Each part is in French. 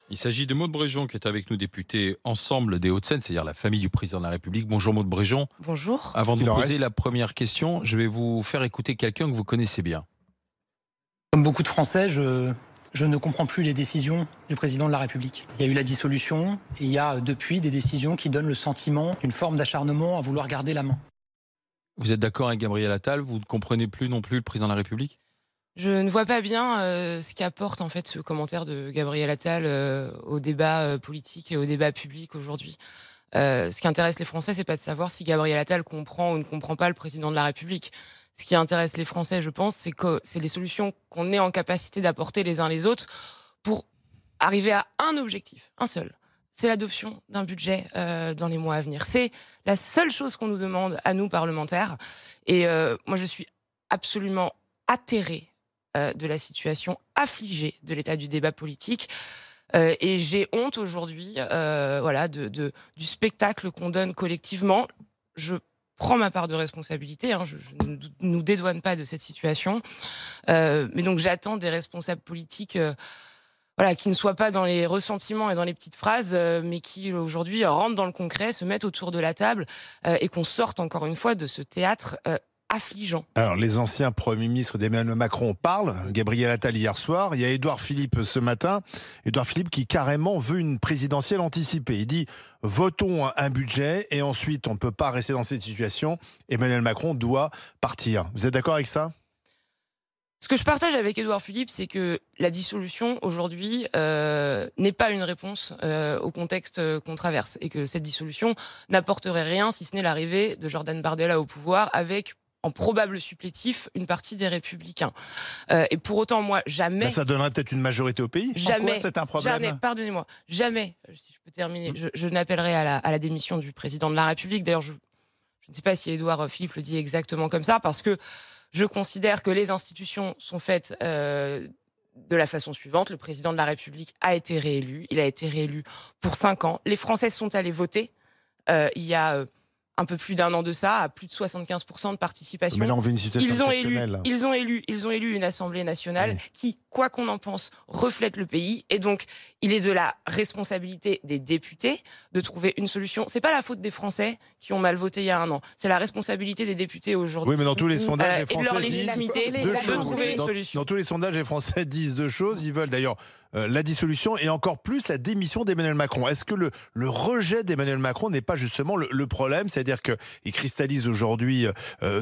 Il s'agit de Maud Bréjon qui est avec nous, député Ensemble des Hauts-de-Seine, c'est-à-dire la famille du président de la République. Bonjour Maud Bréjon. Bonjour. Avant Ce de qu'il vous en poser reste. la première question, je vais vous faire écouter quelqu'un que vous connaissez bien. Comme beaucoup de Français, je ne comprends plus les décisions du président de la République. Il y a eu la dissolution et il y a depuis des décisions qui donnent le sentiment d'une forme d'acharnement à vouloir garder la main. Vous êtes d'accord avec Gabriel Attal? Vous ne comprenez plus non plus le président de la République? Je ne vois pas bien ce qu'apporte en fait ce commentaire de Gabriel Attal au débat politique et au débat public aujourd'hui. Ce qui intéresse les Français, c'est pas de savoir si Gabriel Attal comprend ou ne comprend pas le président de la République. Ce qui intéresse les Français, je pense, c'est les solutions qu'on est en capacité d'apporter les uns les autres pour arriver à un objectif, un seul. C'est l'adoption d'un budget dans les mois à venir. C'est la seule chose qu'on nous demande à nous, parlementaires. Et moi, je suis absolument atterrée de la situation, affligée de l'état du débat politique. Et j'ai honte aujourd'hui du spectacle qu'on donne collectivement. Je prends ma part de responsabilité, je ne nous dédouane pas de cette situation. Mais donc j'attends des responsables politiques qui ne soient pas dans les ressentiments et dans les petites phrases, mais qui aujourd'hui rentrent dans le concret, se mettent autour de la table et qu'on sorte encore une fois de ce théâtre affligeant. Alors, les anciens premiers ministres d'Emmanuel Macron parlent. Gabriel Attal hier soir. Il y a Édouard Philippe ce matin. Édouard Philippe qui carrément veut une présidentielle anticipée. Il dit votons un budget et ensuite on ne peut pas rester dans cette situation. Emmanuel Macron doit partir. Vous êtes d'accord avec ça? Ce que je partage avec Édouard Philippe, c'est que la dissolution aujourd'hui n'est pas une réponse au contexte qu'on traverse et que cette dissolution n'apporterait rien si ce n'est l'arrivée de Jordan Bardella au pouvoir avec en probable supplétif une partie des Républicains. Et pour autant, moi, jamais... Ben, ça donnerait peut-être une majorité au pays. Jamais, En quoi c'est un problème? jamais, pardonnez-moi, jamais, si je peux terminer, je n'appellerai à la démission du président de la République. D'ailleurs, je ne sais pas si Édouard Philippe le dit exactement comme ça, parce que je considère que les institutions sont faites de la façon suivante. Le président de la République a été réélu. Il a été réélu pour 5 ans. Les Français sont allés voter. Il y a un peu plus d'un an de ça, à plus de 75% de participation. Mais là, on veut une situation Ils ont élu une Assemblée nationale qui, quoi qu'on en pense, reflète le pays. Et donc, il est de la responsabilité des députés de trouver une solution. C'est pas la faute des Français qui ont mal voté il y a un an. C'est la responsabilité des députés aujourd'hui. Oui, mais dans tous les sondages, les et de Français leur disent légitimité deux de choses. trouver une solution. Dans tous les sondages, les Français disent deux choses. Ils veulent d'ailleurs la dissolution et encore plus la démission d'Emmanuel Macron. Est-ce que le rejet d'Emmanuel Macron n'est pas justement le problème? C'est-à-dire qu'il cristallise aujourd'hui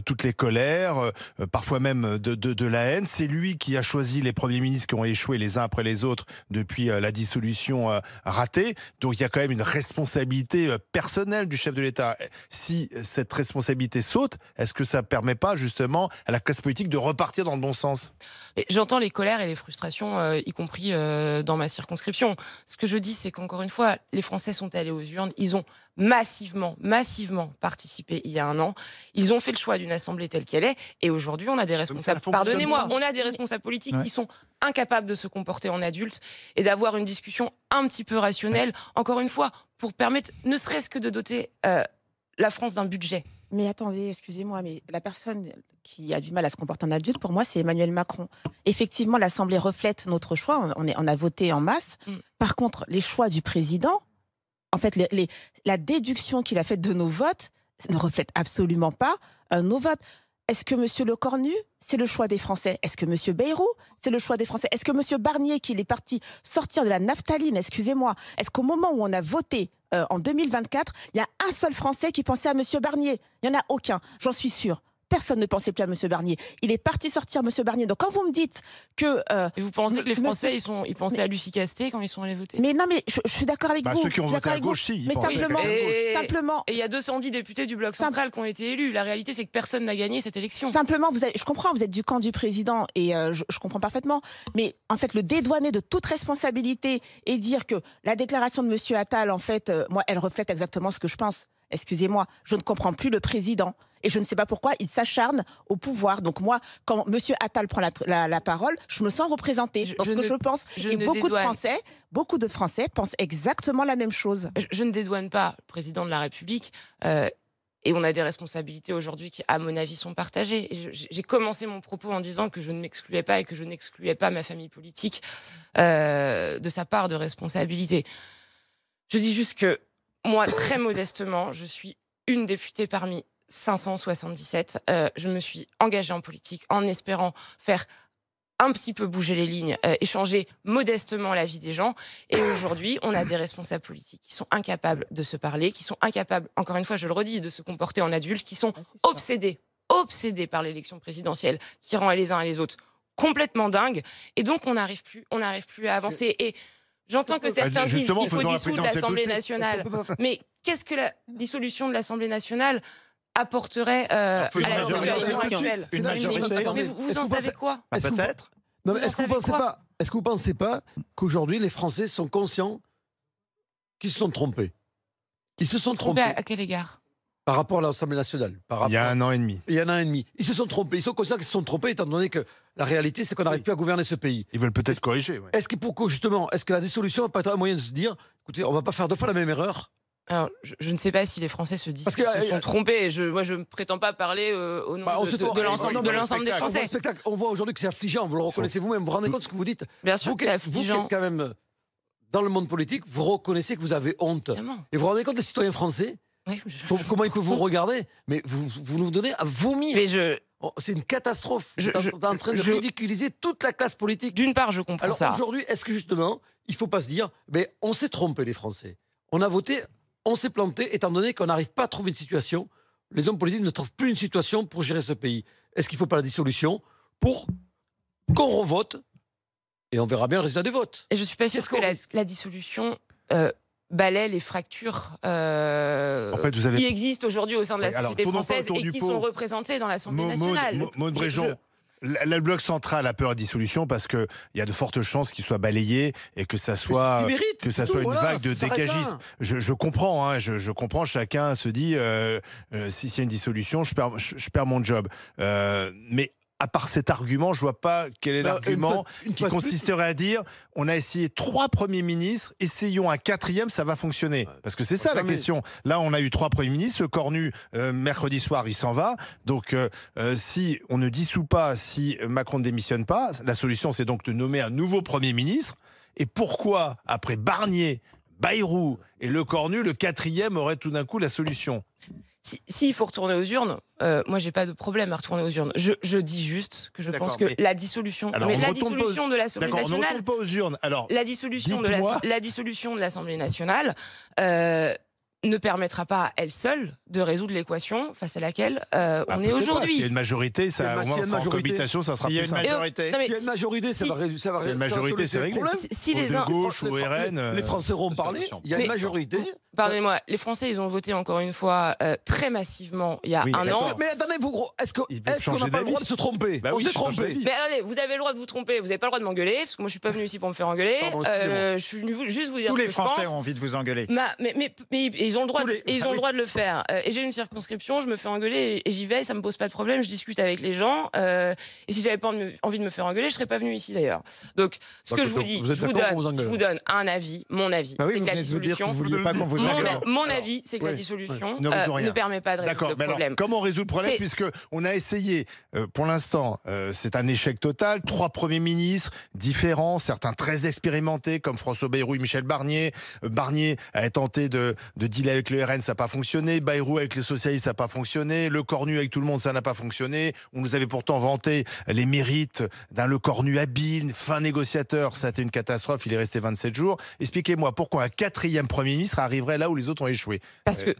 toutes les colères, parfois même de la haine. C'est lui qui a choisi les premiers ministres qui ont échoué les uns après les autres depuis la dissolution ratée. Donc il y a quand même une responsabilité personnelle du chef de l'État. Si cette responsabilité saute, est-ce que ça ne permet pas justement à la classe politique de repartir dans le bon sens? J'entends les colères et les frustrations, y compris dans ma circonscription. Ce que je dis, c'est qu'encore une fois, les Français sont allés aux urnes. Ils ont massivement participé il y a un an. Ils ont fait le choix d'une assemblée telle qu'elle est. Et aujourd'hui, on a des responsables, pardonnez-moi, on a des responsables politiques qui sont incapables de se comporter en adultes et d'avoir une discussion un petit peu rationnelle, encore une fois, pour permettre ne serait-ce que de doter la France d'un budget. Mais attendez, excusez-moi, mais la personne qui a du mal à se comporter en adulte, pour moi, c'est Emmanuel Macron. Effectivement, l'Assemblée reflète notre choix. On a voté en masse. Par contre, les choix du président, en fait, la déduction qu'il a faite de nos votes ne reflète absolument pas nos votes. Est-ce que M. Lecornu, c'est le choix des Français? Est-ce que M. Bayrou, c'est le choix des Français? Est-ce que M. Barnier, qu'il est parti sortir de la naphtaline, excusez-moi, est-ce qu'au moment où on a voté en 2024, il y a un seul Français qui pensait à M. Barnier? Il n'y en a aucun, j'en suis sûre. Personne ne pensait plus à M. Barnier. Il est parti sortir M. Barnier. Donc quand vous me dites que... Et vous pensez que les Français, ils pensaient à Lucie Castet quand ils sont allés voter? Mais non, mais je suis d'accord avec vous. Ceux qui ont voté à gauche, si. Mais simplement... Et il y a 210 députés du Bloc central qui ont été élus. La réalité, c'est que personne n'a gagné cette élection. Simplement, je comprends, vous êtes du camp du président et je comprends parfaitement. Mais en fait, le dédouaner de toute responsabilité et dire que la déclaration de M. Attal, en fait, moi, elle reflète exactement ce que je pense. Excusez-moi, je ne comprends plus le président. Et je ne sais pas pourquoi il s'acharne au pouvoir. Donc moi, quand M. Attal prend la parole, je me sens représentée dans ce que je pense. Et beaucoup de Français pensent exactement la même chose. Je ne dédouane pas le président de la République. Et on a des responsabilités aujourd'hui qui, à mon avis, sont partagées. Et j'ai commencé mon propos en disant que je ne m'excluais pas et que je n'excluais pas ma famille politique de sa part de responsabilité. Je dis juste que moi, très modestement, je suis une députée parmi 577. Je me suis engagée en politique en espérant faire un petit peu bouger les lignes et changer modestement la vie des gens. Et aujourd'hui, on a des responsables politiques qui sont incapables de se parler, qui sont incapables, encore une fois, je le redis, de se comporter en adultes, qui sont obsédés par l'élection présidentielle, qui rend les uns et les autres complètement dingues. Et donc, on n'arrive plus à avancer. Et j'entends que certains disent qu'il faut dissoudre l'Assemblée nationale. Mais qu'est-ce que la dissolution de l'Assemblée nationale apporterait à la situation actuelle? Mais vous en savez quoi? Peut-être. Non, mais est-ce que vous pensez pas qu'aujourd'hui les Français sont conscients qu'ils se sont trompés? Ils se sont trompés. À quel égard? Par rapport à l'Assemblée nationale. Il y a 1 an et demi. Il y a 1 an et demi. Ils se sont trompés. Ils sont conscients qu'ils se sont trompés, étant donné que la réalité, c'est qu'on n'arrive plus à gouverner ce pays. Ils veulent peut-être corriger. Ouais. Est-ce que la dissolution va pas être un moyen de se dire, écoutez, on va pas faire 2 fois la même erreur? Alors, je ne sais pas si les Français se disent qu'ils se sont trompés. Moi, je ne prétends pas parler au nom de l'ensemble des Français. On voit aujourd'hui que c'est affligeant. Vous le reconnaissez vous-même. Vous vous rendez compte de ce que vous dites? Bien sûr que c'est affligeant. Vous, quand même, dans le monde politique, vous reconnaissez que vous avez honte. Évidemment. Et vous vous rendez compte des citoyens français? Oui, comment ils peuvent vous regarder? Mais vous nous donnez à vomir. C'est une catastrophe. Vous êtes en train de ridiculiser toute la classe politique. D'une part, je comprends ça. Alors aujourd'hui, est-ce que justement, il ne faut pas se dire, mais on s'est trompé les Français. On a voté, on s'est planté, étant donné qu'on n'arrive pas à trouver une situation. Les hommes politiques ne trouvent plus une situation pour gérer ce pays. Est-ce qu'il ne faut pas la dissolution pour qu'on revote et on verra bien le résultat des votes? Et je ne suis pas sûre que la dissolution balaie les fractures qui existent aujourd'hui au sein de la société française et qui sont représentées dans l'Assemblée nationale. Maud Bréjon, le bloc central a peur de dissolution parce qu'il y a de fortes chances qu'il soit balayé et que ça soit, une vague de dégagisme. Je comprends, hein, je comprends, chacun se dit si c'est une dissolution, je perds mon job. Mais à part cet argument, je vois pas quel est l'argument qui consisterait à dire on a essayé 3 premiers ministres, essayons un 4e, ça va fonctionner. Parce que c'est ça la question. Là, on a eu 3 premiers ministres. Le Cornu, mercredi soir, il s'en va. Donc, si on ne dissout pas, si Macron ne démissionne pas, la solution, c'est donc de nommer un nouveau Premier ministre. Et pourquoi, après Barnier, Bayrou et Le Cornu, le 4e aurait tout d'un coup la solution? S'il faut retourner aux urnes, moi j'ai pas de problème à retourner aux urnes. Je dis juste que je pense que la dissolution, de l'Assemblée nationale, on ne retourne pas aux urnes. Alors, la dissolution de l'Assemblée nationale ne permettra pas à elle seule de résoudre l'équation face à laquelle on est aujourd'hui. S'il y a une majorité, ça, au moins en cohabitation, ça sera plus simple. S'il y a une majorité, ça va résoudre le problème. Si les de gauche ou RN, les Français auront parlé. Il y a une majorité. Pardonnez-moi, les Français, ils ont voté encore une fois très massivement il y a 1 an. Mais attendez, est-ce qu'on n'a pas le droit de se tromper? On s'est trompé. Mais attendez, vous avez le droit de vous tromper, vous n'avez pas le droit de m'engueuler, parce que moi je suis pas venu ici pour me faire engueuler. Je suis venu juste vous dire Tous ce les que je pense. Français ont envie de vous engueuler. Mais ils ont le droit, de le faire. Et j'ai une circonscription, je me fais engueuler et j'y vais, ça me pose pas de problème, je discute avec les gens. Et si j'avais pas envie de me faire engueuler, je serais pas venu ici d'ailleurs. Donc, ce que je vous dis, je vous donne un avis, mon avis, c'est que la dissolution. Mon avis, c'est que la dissolution ne permet pas de résoudre le problème. Alors, comment on résout le problème, puisqu'on a essayé, pour l'instant, c'est un échec total, 3 premiers ministres différents, certains très expérimentés, comme François Bayrou et Michel Barnier. Barnier a tenté de dealer avec le RN, ça n'a pas fonctionné. Bayrou avec les socialistes, ça n'a pas fonctionné. Le Cornu avec tout le monde, ça n'a pas fonctionné. On nous avait pourtant vanté les mérites d'un Le Cornu habile, fin négociateur. Ça a été une catastrophe, il est resté 27 jours. Expliquez-moi pourquoi un 4e Premier ministre arriverait là où les autres ont échoué. Parce que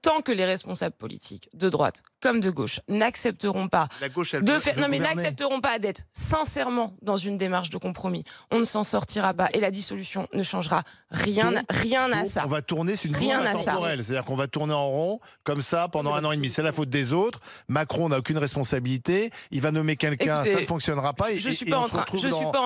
tant que les responsables politiques de droite comme de gauche n'accepteront pas n'accepteront pas d'être sincèrement dans une démarche de compromis, on ne s'en sortira pas et la dissolution ne changera rien à ça. On va tourner sur une boucle temporelle, c'est-à-dire qu'on va tourner en rond comme ça pendant 1 an et demi. C'est la faute des autres. Macron n'a aucune responsabilité. Il va nommer quelqu'un, ça ne fonctionnera pas. Je suis pas en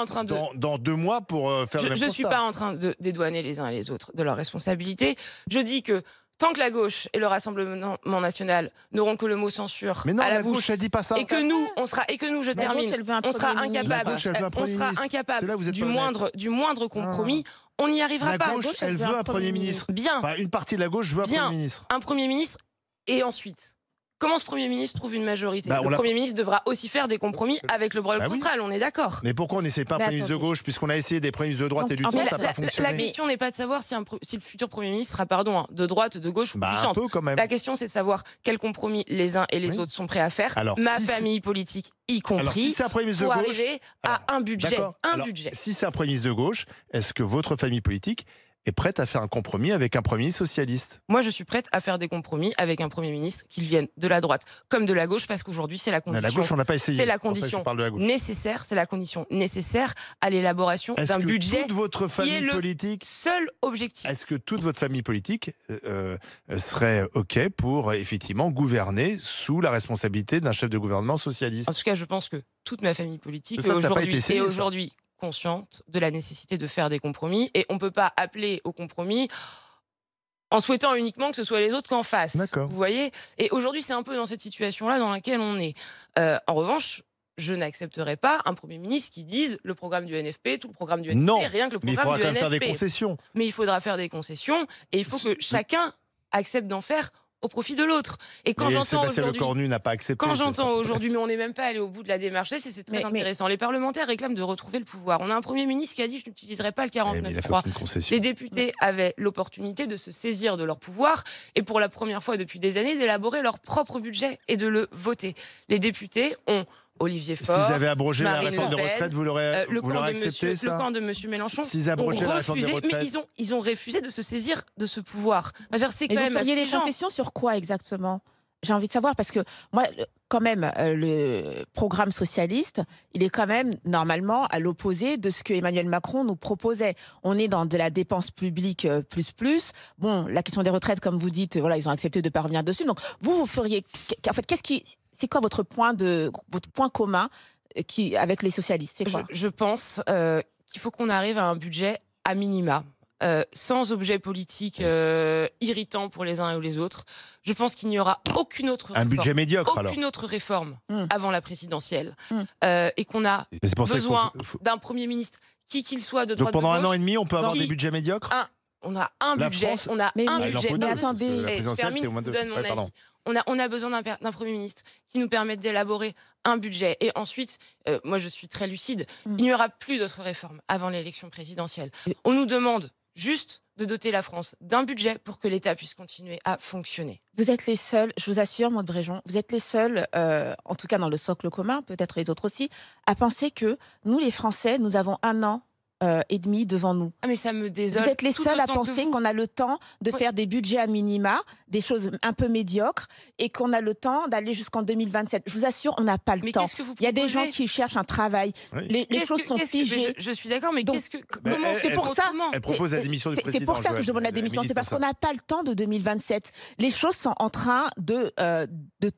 train de dans 2 mois pour faire le même constat. Je suis pas en train de dédouaner les uns et les autres de leurs responsabilités. Je dis que tant que la gauche et le Rassemblement national n'auront que le mot censure à la bouche, gauche, elle dit pas ça. et que nous, on sera incapable du moindre compromis, on n'y arrivera pas. La gauche, elle veut un Premier ministre. Bien. Une partie de la gauche veut un Premier ministre. Un Premier ministre Et ensuite, comment ce Premier ministre trouve une majorité? Bah, Le Premier ministre devra aussi faire des compromis avec le bloc Bah oui. central, on est d'accord. Mais pourquoi on n'essaie pas un Mais Premier ministre de attendez. gauche, puisqu'on a essayé des Premiers ministres de droite Donc, et du en centre, fait, ça n'a pas La fonctionné. question n'est pas de savoir si le futur Premier ministre sera de droite, de gauche ou Bah, du un centre. peu quand même. La question, c'est de savoir quels compromis les uns et les Oui. autres sont prêts à faire, Alors, ma si famille politique y Alors, si compris, c'est un Premier ministre pour de gauche, arriver alors, à un budget. d'accord. Un Alors, budget. si c'est un Premier ministre de gauche, est-ce que votre famille politique est prête à faire un compromis avec un Premier ministre socialiste? Moi, je suis prête à faire des compromis avec un Premier ministre qui vienne de la droite comme de la gauche, parce qu'aujourd'hui, c'est la À condition la gauche, on n'a pas essayé. c'est la C'est pour ça que je condition parle de la gauche. nécessaire, c'est la condition nécessaire à l'élaboration Est-ce d'un que budget. toute votre est famille le politique Seul objectif. Est-ce que toute votre famille politique serait OK pour effectivement gouverner sous la responsabilité d'un chef de gouvernement socialiste? En tout cas, je pense que toute ma famille politique Ça, ça n'a pas été essayé, est ça. aujourd'hui consciente de la nécessité de faire des compromis, et on ne peut pas appeler au compromis en souhaitant uniquement que ce soit les autres qu'en fassent. D'accord. Vous voyez? Et aujourd'hui, c'est un peu dans cette situation-là dans laquelle on est. En revanche, je n'accepterai pas un Premier ministre qui dise le programme du NFP, tout le programme du NFP, Non, rien que le Mais il programme faudra du quand même faire des NFP. concessions. Mais il faudra faire des concessions, et il faut que chacun accepte d'en faire au profit de l'autre. Et quand Mais j'entends Sébastien aujourd'hui... Lecornu n'a pas accepté. Quand c'est ça. j'entends aujourd'hui, mais on n'est même pas allé au bout de la démarche, c'est très Mais- intéressant. Les parlementaires réclament de retrouver le pouvoir. On a un Premier ministre qui a dit je n'utiliserai pas le Mais il a fait 49.3. aucune concession. Les députés avaient l'opportunité de se saisir de leur pouvoir et pour la première fois depuis des années d'élaborer leur propre budget et de le voter. Les députés ont Olivier S'ils Faure, avaient abrogé la Marine réforme des Le Pen, retraites, vous l'aurez le accepté, le ça? camp de M. Mélenchon S'ils ont abrogeaient la réforme des refusé, mais retraites. ils ont refusé de se saisir de ce pouvoir. Enfin, je veux dire, c'est Et quand vous même feriez des affligeant. concessions sur quoi exactement? J'ai envie de savoir, parce que moi, quand même, le programme socialiste, il est quand même normalement à l'opposé de ce que Emmanuel Macron nous proposait. On est dans de la dépense publique plus. Bon, la question des retraites, comme vous dites, voilà, ils ont accepté de ne pas revenir dessus. Donc, vous feriez, en fait, c'est quoi votre point commun avec les socialistes? C'est quoi? Je pense qu'il faut qu'on arrive à un budget à minima. Sans objet politique irritant pour les uns et les autres. Je pense qu'il n'y aura aucune autre Un réforme, budget médiocre, alors. aucune autre réforme Mm. avant la présidentielle. Mm. Et qu'on a Mais c'est pour ça qu'il besoin faut- d'un Premier ministre, qui qu'il soit, de Donc droite, pendant de un gauche. an et demi, on peut avoir Qui- des budgets médiocres? On a un La budget, France- on a Mais- un mais il en budget. faut deux, mais parce que attendez. la Et je présidentielle, termine, c'est au mois je de... vous donne mon Ouais, pardon. avis. On a besoin d'un Premier ministre qui nous permette d'élaborer un budget. Et ensuite, moi je suis très lucide, Mm. il n'y aura plus d'autres réformes avant l'élection présidentielle. Et- On nous demande juste de doter la France d'un budget pour que l'État puisse continuer à fonctionner. Vous êtes les seuls, je vous assure, Maud Bréjon, vous êtes les seuls, en tout cas dans le socle commun, peut-être les autres aussi, à penser que nous, les Français, nous avons un an et demi devant nous. Ah mais ça me désole. Vous êtes les tout seuls à autant que penser vous. qu'on a le temps de Oui. faire des budgets à minima, des choses un peu médiocres, et qu'on a le temps d'aller jusqu'en 2027. Je vous assure, on n'a pas le Mais temps. qu'est-ce que vous Il y a des proposez gens qui cherchent un travail. Oui. Les Qu'est-ce choses que- sont qu'est-ce que- mais figées. je suis d'accord, mais Donc, qu'est-ce que Mais comment elle- c'est pour ça Elle propose la démission du président. C'est pour ça que je demande la Joël. démission. Elle C'est parce milite qu'on n'a pas le temps de 2027. Les choses sont en train de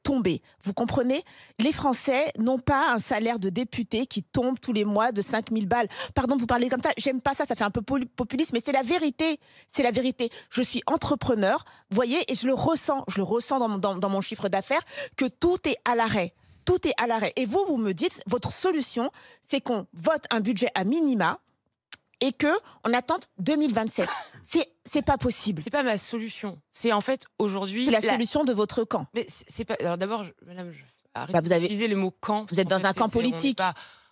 tomber. Vous comprenez? Les Français n'ont pas un salaire de député qui tombe tous les mois de 5 000 balles. Pardon de vous parler comme ça. J'aime pas ça. Ça fait un peu populiste, mais c'est la vérité. C'est la vérité. Je suis entrepreneur, vous voyez, et je le ressens. Je le ressens dans mon chiffre d'affaires que tout est à l'arrêt. Tout est à l'arrêt. Et vous me dites, votre solution, c'est qu'on vote un budget à minima et qu'on attende 2027. C'est pas possible. C'est pas ma solution. C'est en fait aujourd'hui C'est la solution de votre camp. Mais c'est pas. Alors d'abord, madame, arrêtez Bah, vous avez- d'utiliser les mots camp. Vous êtes dans un camp politique.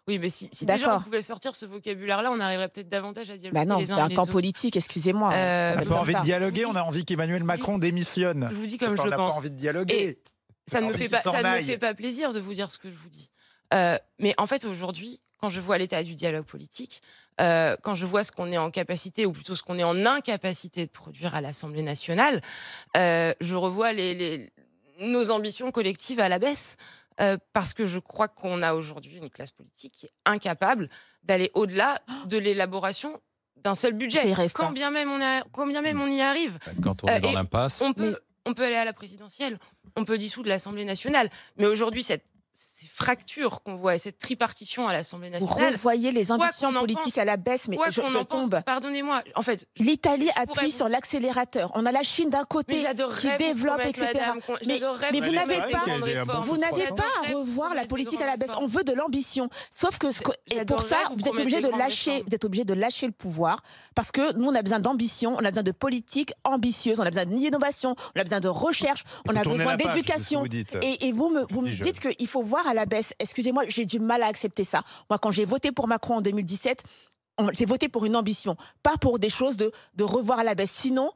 Oui, mais si déjà D'accord. on pouvait sortir ce vocabulaire-là, on arriverait peut-être davantage à dialoguer Bah non, les c'est uns et un les camp autres. politique, excusez-moi. Euh, On On n'a peut pas faire envie de ça. dialoguer, on a envie qu'Emmanuel Macron démissionne. Je vous dis comme je on le n'a pas pense. envie de dialoguer. Ça ne me envie fait qu'il pas, s'en ça ne me aille. fait pas plaisir de vous dire ce que je vous dis. Mais en fait, aujourd'hui, quand je vois l'état du dialogue politique, quand je vois ce qu'on est en capacité, ou plutôt ce qu'on est en incapacité de produire à l'Assemblée nationale, je revois nos ambitions collectives à la baisse. Parce que je crois qu'on a aujourd'hui une classe politique qui est incapable d'aller au-delà de l'élaboration d'un seul budget. Il rêve Quand pas. bien même on y arrive. Quand on est dans Et l'impasse. On peut aller à la présidentielle, on peut dissoudre l'Assemblée nationale, mais aujourd'hui, cette ces fractures qu'on voit et cette tripartition à l'Assemblée Vous nationale. revoyez les Quoi ambitions qu'on en politiques pense, à la baisse, mais quoi je qu'on en pense, tombe. pardonnez-moi, en fait, L'Italie je pourrais appuie vous- sur l'accélérateur. On a la Chine d'un mais côté qui j'adorerais vous développe, promettre, etc. madame, Mais, j'adorerais mais vous vous n'avez promettre des pas, grandes il y a un bon réformes. vous n'avez croissance. pas à J'adorerais vous revoir la promettre des politique à grandes la baisse. réformes. On veut de l'ambition. Sauf que, et pour ça, J'adorerais vous vous êtes promettre obligé des de grandes lâcher, réformes. vous êtes obligé de lâcher le pouvoir parce que nous, on a besoin d'ambition, on a besoin de politique ambitieuse, on a besoin d'innovation, on a besoin de recherche, on a besoin d'éducation. Et vous me dites qu'il faut voir à la baisse. Excusez-moi, j'ai du mal à accepter ça. Moi, quand j'ai voté pour Macron en 2017, j'ai voté pour une ambition, pas pour des choses de revoir à la baisse. Sinon,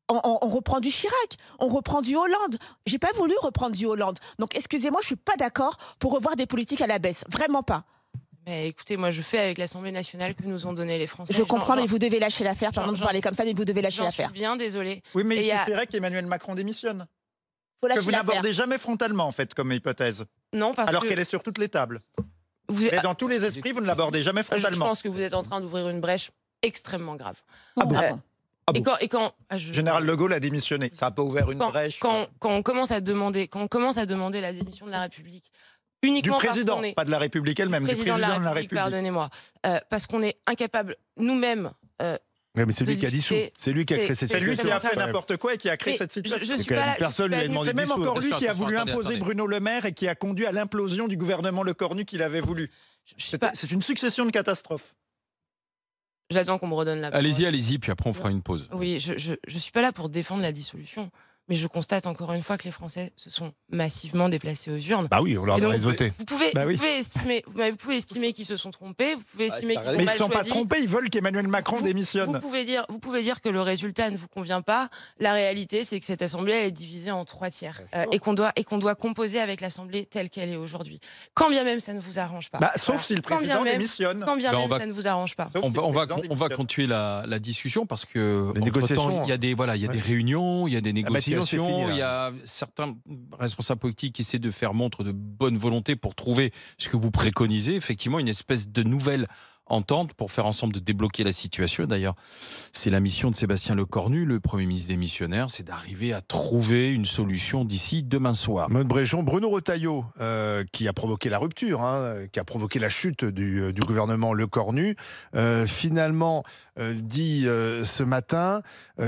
on reprend du Chirac, on reprend du Hollande. J'ai pas voulu reprendre du Hollande. Donc, excusez-moi, je suis pas d'accord pour revoir des politiques à la baisse. Vraiment pas. Mais écoutez, moi, je fais avec l'Assemblée nationale que nous ont donné les Français. Je comprends, mais vous devez lâcher l'affaire. Pardon de parler comme ça, mais vous devez lâcher J'en l'affaire. suis bien désolée. Oui, mais Et il il y a- suffirait qu'Emmanuel Macron démissionne. Faut Que lâcher vous l'affaire. n'abordez jamais frontalement, en fait, comme hypothèse. Non, parce Alors que qu'elle est sur toutes les tables. vous Mais dans tous les esprits, vous ne l'abordez jamais je frontalement. pense que vous êtes en train d'ouvrir une brèche extrêmement grave. Ah bon Ah bon. Ah bon. Et quand Général de Gaulle a démissionné. Ça n'a pas ouvert une brèche. quand on commence à demander la démission de la République Du uniquement président, parce qu'on est pas de la République elle-même, du président de la République. pardonnez-moi, parce qu'on est incapable nous-mêmes. Ouais, mais c'est lui qui a dissous. discuter. C'est lui qui a créé cette C'est lui situation. qui a fait quand même. n'importe quoi et qui a créé Mais cette situation. je suis pas là. Personne lui a demandé C'est de même dissoudre. encore lui qui a Attention, voulu attendez, imposer attendez. Bruno Le Maire et qui a conduit à l'implosion du gouvernement Le Cornu qu'il avait voulu. Je suis pas- C'est une succession de catastrophes. J'attends qu'on me redonne la parole. Allez-y, puis après on fera une pause. Oui, je suis pas là pour défendre la dissolution, mais je constate encore une fois que les Français se sont massivement déplacés aux urnes. Bah oui, on leur Et donc, aurait voté. Vous pouvez, Bah oui. vous pouvez estimer qu'ils se sont trompés, vous pouvez estimer qu'ils ont Mais ils ne mal sont pas choisi. trompés, ils veulent qu'Emmanuel Macron Vous démissionne. vous pouvez dire que le résultat ne vous convient pas. La réalité, c'est que cette assemblée elle est divisée en 3 tiers et qu'on doit composer avec l'assemblée telle qu'elle est aujourd'hui. Quand bien même ça ne vous arrange pas. Bah, sauf Voilà. si le Quand bien président même- démissionne. Quand bien Ben, même on va- ça ne vous arrange pas. Sauf On si va, le on va, président on va démissionne. continuer la discussion parce que Les entre-temps, négociations. il y a des Ouais. réunions, il y a des Ah bah sinon, c'est négociations, fini, là. il y a certains responsables politiques qui essaient de faire montre de bonne volonté pour trouver ce que vous préconisez, effectivement une espèce de nouvelle entente pour faire ensemble de débloquer la situation. D'ailleurs, c'est la mission de Sébastien Lecornu, le Premier ministre démissionnaire, c'est d'arriver à trouver une solution d'ici demain soir. Maud Bréjon, Bruno Retailleau, qui a provoqué la rupture, qui a provoqué la chute du gouvernement Lecornu, finalement dit ce matin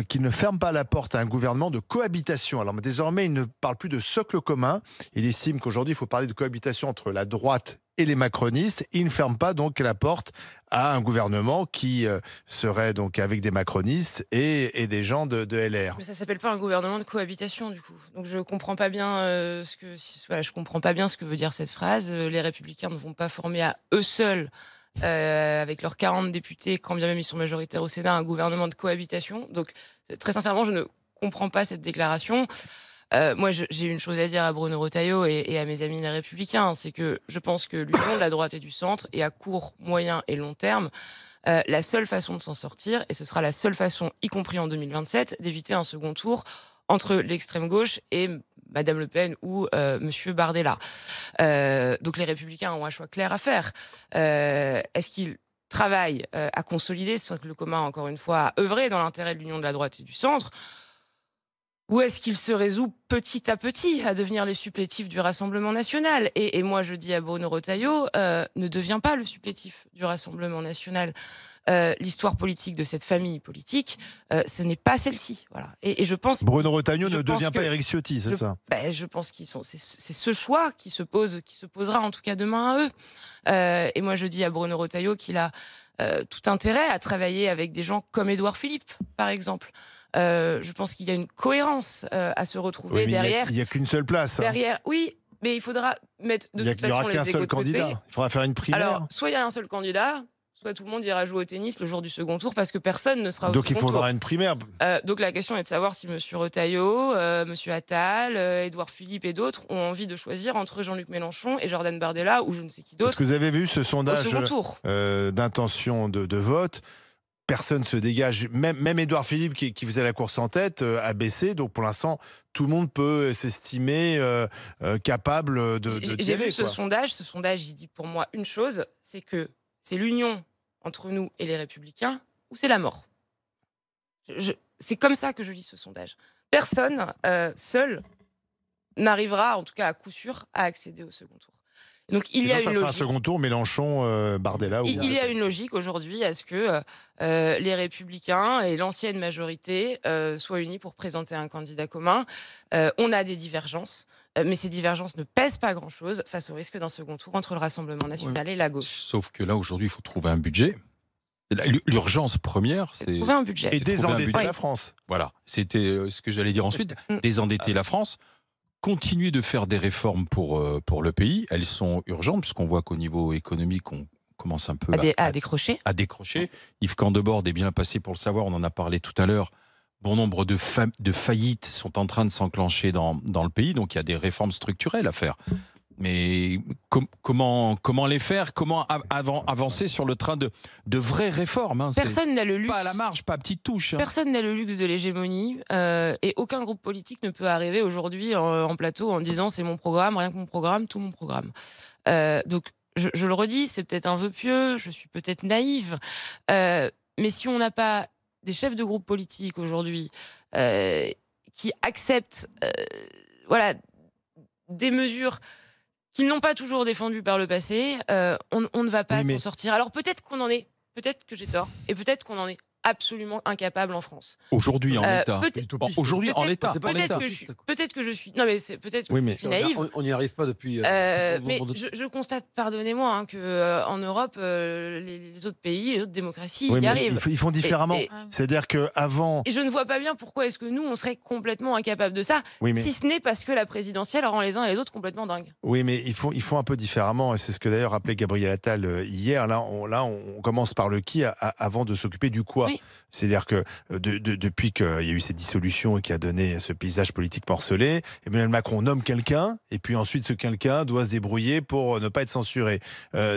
qu'il ne ferme pas la porte à un gouvernement de cohabitation. Alors désormais, il ne parle plus de socle commun. Il estime qu'aujourd'hui, il faut parler de cohabitation entre la droite et les macronistes. Il ne ferme pas donc la porte à un gouvernement qui serait donc avec des macronistes et des gens de LR. Mais ça s'appelle pas un gouvernement de cohabitation du coup. Donc je comprends pas bien je comprends pas bien ce que veut dire cette phrase. Les Républicains ne vont pas former à eux seuls, avec leurs 40 députés, quand bien même ils sont majoritaires au Sénat, un gouvernement de cohabitation. Donc très sincèrement, je ne comprends pas cette déclaration. Moi, j'ai une chose à dire à Bruno Retailleau et à mes amis les Républicains, c'est que je pense que l'union de la droite et du centre, et à court, moyen et long terme, la seule façon de s'en sortir, et ce sera la seule façon, y compris en 2027, d'éviter un second tour entre l'extrême gauche et Madame Le Pen ou Monsieur Bardella. Donc les Républicains ont un choix clair à faire. Est-ce qu'ils travaillent à consolider ce socle commun, encore une fois, à œuvrer dans l'intérêt de l'union de la droite et du centre? Ou est-ce qu'il se résout petit à petit à devenir les supplétifs du Rassemblement national ? Et moi, je dis à Bruno Retailleau, ne deviens pas le supplétif du Rassemblement national. L'histoire politique de cette famille politique, ce n'est pas celle-ci. Voilà. Et je pense... Bruno Retailleau je ne pense devient pas que- Éric Ciotti, c'est ça? Je pense c'est ce choix qui se posera en tout cas demain à eux. Et moi, je dis à Bruno Retailleau qu'il a tout intérêt à travailler avec des gens comme Édouard Philippe, par exemple. Je pense qu'il y a une cohérence à se retrouver Oui, mais derrière. il n'y a qu'une seule place. Derrière, oui, mais il faudra mettre de toute Il n'y façon aura qu'un les égos seul de côté. candidat. Il faudra faire une primaire. Alors, soit il y a un seul candidat, soit tout le monde ira jouer au tennis le jour du second tour parce que personne ne sera au Donc il second faudra tour. une primaire. Donc la question est de savoir si M. Retailleau, M. Attal, Édouard Philippe et d'autres ont envie de choisir entre Jean-Luc Mélenchon et Jordan Bardella ou je ne sais qui Est-ce d'autre que vous avez vu ce au sondage second tour. d'intention de vote? Personne ne se dégage. Même Édouard Philippe, qui faisait la course en tête, a baissé. Donc pour l'instant, tout le monde peut s'estimer capable d'y J'ai aller, vu ce quoi. sondage. Ce sondage, il dit pour moi une chose, c'est que c'est l'union entre nous et les Républicains ou c'est la mort. C'est comme ça que je lis ce sondage. Personne seul n'arrivera, en tout cas à coup sûr, à accéder au second tour. Donc il y Sinon, a ça une sera un logique. second tour, Mélenchon, Bardella. Il y a une logique aujourd'hui à ce que les Républicains et l'ancienne majorité soient unis pour présenter un candidat commun. On a des divergences, mais ces divergences ne pèsent pas grand-chose face au risque d'un second tour entre le Rassemblement national et la gauche. Sauf que là, aujourd'hui, il faut trouver un budget. L'urgence première, c'est Trouver un budget. Et c'est trouver un désendetter budget. la France. Voilà, c'était ce que j'allais dire ensuite. Mm. Désendetter la France, continuer de faire des réformes pour le pays. Elles sont urgentes, puisqu'on voit qu'au niveau économique, on commence un peu À décrocher. à décrocher. Yves Candebord est bien passé pour le savoir, on en a parlé tout à l'heure. Bon nombre de faillites sont en train de s'enclencher dans le pays, donc il y a des réformes structurelles à faire. Mais comment les faire? Comment avancer sur le train de vraies réformes, hein? Personne n'a le luxe. Pas à la marge, pas à petite touche, hein. Personne n'a le luxe de l'hégémonie et aucun groupe politique ne peut arriver aujourd'hui en plateau en disant c'est mon programme, rien que mon programme, tout mon programme. Donc je le redis, c'est peut-être un vœu pieux, je suis peut-être naïve, mais si on n'a pas des chefs de groupe politique aujourd'hui qui acceptent des mesures qu'ils n'ont pas toujours défendues par le passé, on ne va pas s'en sortir. Alors peut-être que j'ai tort, et peut-être qu'on en est absolument incapable en France. Aujourd'hui en l'état. Aujourd'hui en l'état. Peut-être que je suis. Non mais c'est peut-être que je suis naïve. On n'y arrive pas depuis. Mais je constate, pardonnez-moi, hein, que en Europe, les autres pays, les autres démocraties y arrivent. Ils font différemment. C'est-à-dire que avant. Et je ne vois pas bien pourquoi est-ce que nous on serait complètement incapables de ça, si ce n'est parce que la présidentielle rend les uns et les autres complètement dingues. Oui, mais ils font un peu différemment, et c'est ce que d'ailleurs rappelait Gabriel Attal hier. Là, on commence par le qui avant de s'occuper du quoi. Oui. C'est-à-dire que depuis qu'il y a eu cette dissolution et qui a donné ce paysage politique morcelé, Emmanuel Macron nomme quelqu'un, et puis ensuite ce quelqu'un doit se débrouiller pour ne pas être censuré.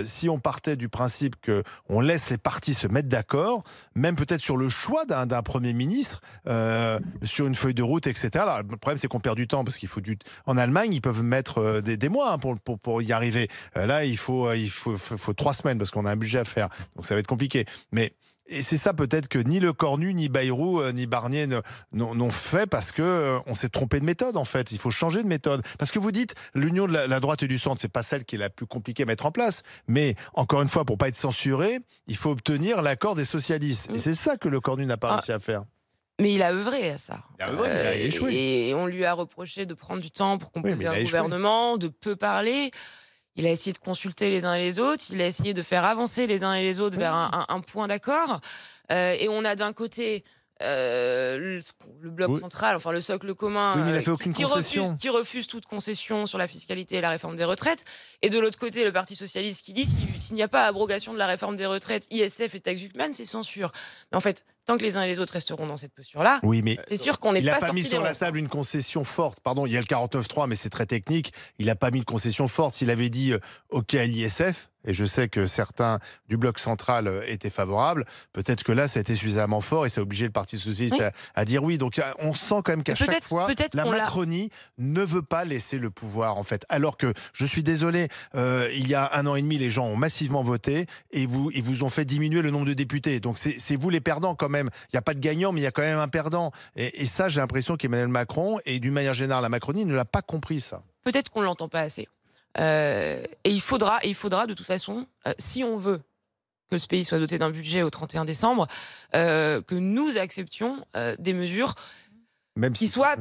Si on partait du principe qu'on laisse les partis se mettre d'accord, même peut-être sur le choix d'un Premier ministre, sur une feuille de route, etc. Alors, le problème, c'est qu'on perd du temps, parce qu'il faut En Allemagne, ils peuvent mettre des mois pour y arriver. Là, il faut 3 semaines, parce qu'on a un budget à faire. Donc ça va être compliqué. Et c'est ça peut-être que ni Le Cornu, ni Bayrou, ni Barnier n'ont fait, parce que on s'est trompé de méthode en fait. Il faut changer de méthode. Parce que vous dites, l'union de la droite et du centre, c'est pas celle qui est la plus compliquée à mettre en place. Mais encore une fois, pour pas être censuré, il faut obtenir l'accord des socialistes. Et c'est ça que Le Cornu n'a pas réussi à faire. Mais il a œuvré à ça. Il a œuvré, mais il a échoué. Et on lui a reproché de prendre du temps pour composer un gouvernement, de peu parler. Il a essayé de consulter les uns et les autres, il a essayé de faire avancer les uns et les autres vers un point d'accord. Et on a d'un côté le bloc central, enfin le socle commun, qui refuse toute concession sur la fiscalité et la réforme des retraites. Et de l'autre côté, le Parti socialiste qui dit s'il n'y a pas abrogation de la réforme des retraites, ISF et taxe Zuckman, c'est censure. Mais en fait, tant que les uns et les autres resteront dans cette posture-là, c'est sûr qu'on n'est pas sorti des rangs. Il n'a pas mis sur la table une concession forte. Pardon, il y a le 49.3, mais c'est très technique. Il n'a pas mis de concession forte. S'il avait dit OK à l'ISF, et je sais que certains du bloc central étaient favorables, peut-être que là, ça a été suffisamment fort et ça a obligé le Parti socialiste à dire oui. Donc on sent quand même qu'à chaque fois, la Macronie ne veut pas laisser le pouvoir, en fait. Alors que, je suis désolé, il y a 1 an et demi, les gens ont massivement voté et ils vous ont fait diminuer le nombre de députés. Donc c'est vous les perdants quand même. Il n'y a pas de gagnant, mais il y a quand même un perdant. Et ça, j'ai l'impression qu'Emmanuel Macron, et d'une manière générale la Macronie, ne l'a pas compris, ça. Peut-être qu'on ne l'entend pas assez. Et il faudra de toute façon, si on veut que ce pays soit doté d'un budget au 31 décembre, que nous acceptions des mesures qui soient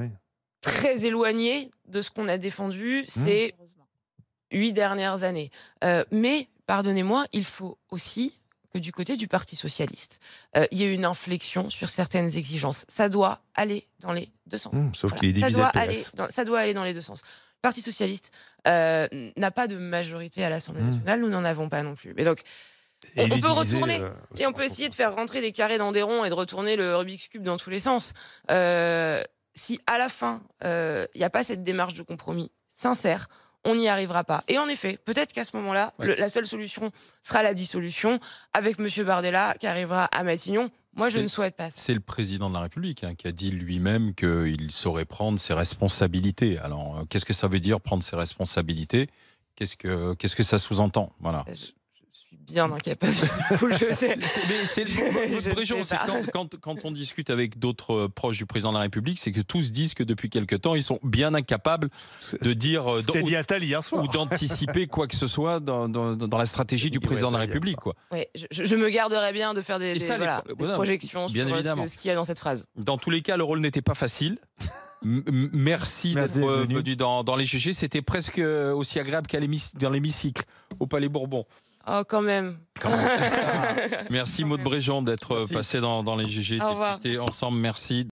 très éloignées de ce qu'on a défendu ces 8 dernières années. Mais, pardonnez-moi, il faut aussi que du côté du Parti socialiste, il y ait une inflexion sur certaines exigences. Ça doit aller dans les deux sens. Sauf qu'il est divisé ça doit aller dans les deux sens. Le Parti socialiste n'a pas de majorité à l'Assemblée nationale, nous n'en avons pas non plus. Mais donc, on peut retourner et on peut essayer de faire rentrer des carrés dans des ronds et de retourner le Rubik's Cube dans tous les sens. Si à la fin, il n'y a pas cette démarche de compromis sincère, on n'y arrivera pas. Et en effet, peut-être qu'à ce moment-là, la seule solution sera la dissolution, avec M. Bardella qui arrivera à Matignon. Moi, je ne souhaite pas ça. C'est le président de la République qui a dit lui-même qu'il saurait prendre ses responsabilités. Alors, qu'est-ce que ça veut dire, prendre ses responsabilités ? Qu'est-ce que ça sous-entend ? Voilà. suis bien incapable. Je sais. C'est Je le Bréjon, sais c'est pas. quand on discute avec d'autres proches du président de la République, c'est que tous disent que depuis quelque temps, ils sont bien incapables de dire Ce qu'a dit Attal hier soir. ou d'anticiper quoi que ce soit dans la stratégie du président de la République, quoi. Ouais, je me garderais bien de faire des voilà, projections bien sur évidemment. ce qu'il y a dans cette phrase. Dans tous les cas, le rôle n'était pas facile. Merci Merci d'être d'être venu. venu dans les GG. C'était presque aussi agréable dans l'hémicycle, au Palais Bourbon. Oh, quand même. Merci Maud Bréjon d'être Merci. passé dans les GG. Au revoir. Députés ensemble, merci.